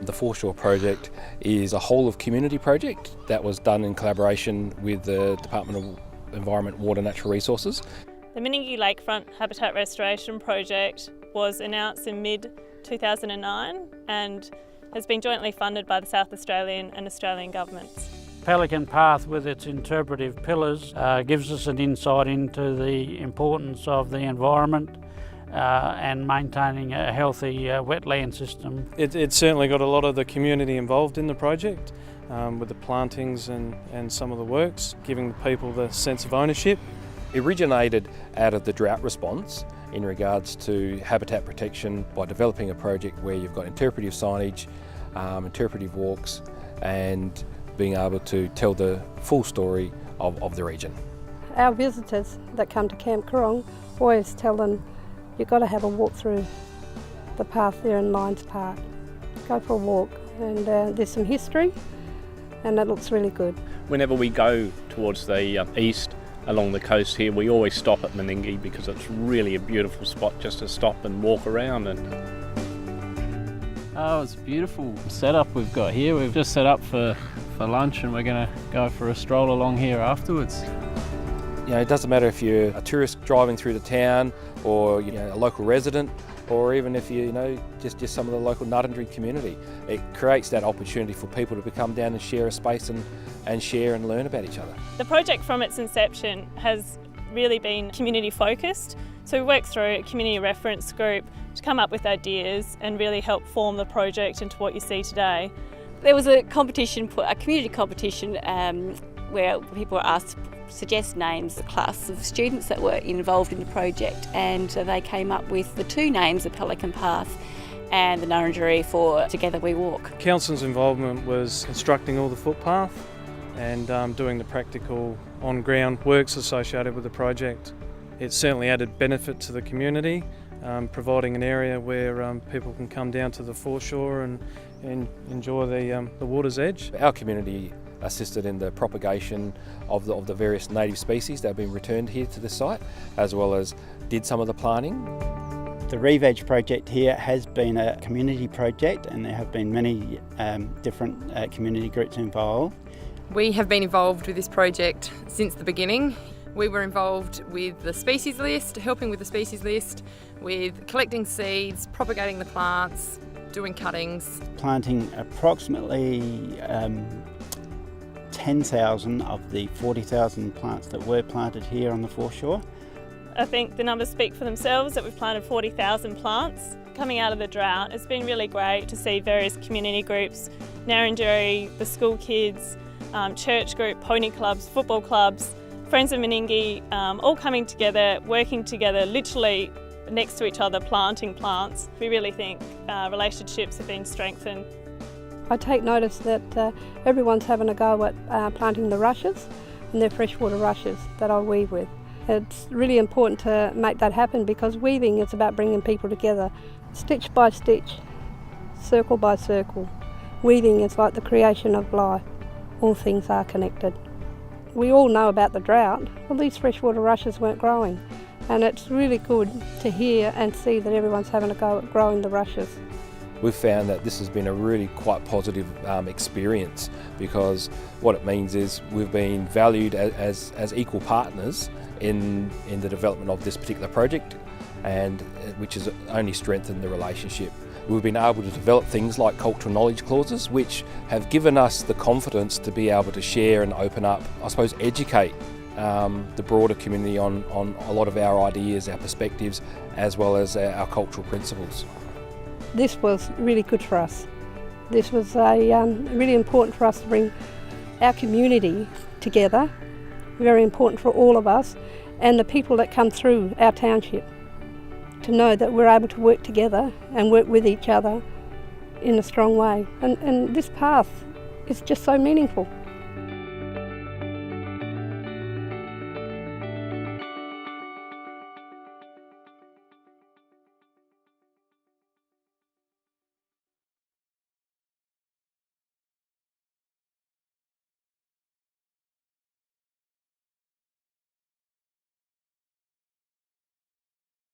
The Foreshore project is a whole of community project that was done in collaboration with the Department of Environment, Water and Natural Resources. The Meningie Lakefront Habitat Restoration Project was announced in mid-2009 and has been jointly funded by the South Australian and Australian governments. Pelican Path, with its interpretive pillars, gives us an insight into the importance of the environment and maintaining a healthy wetland system. It's certainly got a lot of the community involved in the project with the plantings and some of the works, giving the people the sense of ownership. It originated out of the drought response in regards to habitat protection by developing a project where you've got interpretive signage, interpretive walks, and being able to tell the full story of the region. Our visitors that come to Camp Coorong always tell them you've got to have a walk through the path there in Lions Park. Go for a walk, and there's some history and it looks really good. Whenever we go towards the east along the coast here, we always stop at Meningie because it's really a beautiful spot just to stop and walk around. Oh, it's a beautiful setup we've got here. We've just set up for lunch and we're going to go for a stroll along here afterwards. You know, it doesn't matter if you're a tourist driving through the town or a local resident, or even if you just some of the local Ngarrindjeri community. It creates that opportunity for people to come down and share a space and share and learn about each other. The project from its inception has really been community focused. So we worked through a community reference group to come up with ideas and really help form the project into what you see today. There was a competition, a community competition, where people were asked to suggest names, a class of students that were involved in the project, and they came up with the two names, the Pelican Path and the Ngarrindjeri for Together We Walk. Council's involvement was constructing all the footpath and doing the practical on-ground works associated with the project. It certainly added benefit to the community, providing an area where people can come down to the foreshore and enjoy the water's edge. Our community assisted in the propagation of the various native species that have been returned here to the site, as well as did some of the planting. The Re-Veg project here has been a community project, and there have been many different community groups involved. We have been involved with this project since the beginning. We were involved with the species list, helping with the species list, with collecting seeds, propagating the plants, doing cuttings. Planting approximately 10,000 of the 40,000 plants that were planted here on the foreshore. I think the numbers speak for themselves, that we've planted 40,000 plants. Coming out of the drought, it's been really great to see various community groups, Ngarrindjeri, the school kids, church group, pony clubs, football clubs, Friends of Meningie, all coming together, working together, literally next to each other, planting plants. We really think relationships have been strengthened. I take notice that everyone's having a go at planting the rushes, and they're freshwater rushes that I weave with. It's really important to make that happen because weaving is about bringing people together, stitch by stitch, circle by circle. Weaving is like the creation of life. All things are connected. We all know about the drought. Well, these freshwater rushes weren't growing, and it's really good to hear and see that everyone's having a go at growing the rushes. We've found that this has been a really quite positive experience, because what it means is we've been valued as equal partners in the development of this particular project, and which has only strengthened the relationship. We've been able to develop things like cultural knowledge clauses, which have given us the confidence to be able to share and open up, I suppose educate the broader community on a lot of our ideas, our perspectives, as well as our cultural principles. This was really good for us. This was really important for us to bring our community together, very important for all of us and the people that come through our township, to know that we're able to work together and work with each other in a strong way. And this path is just so meaningful.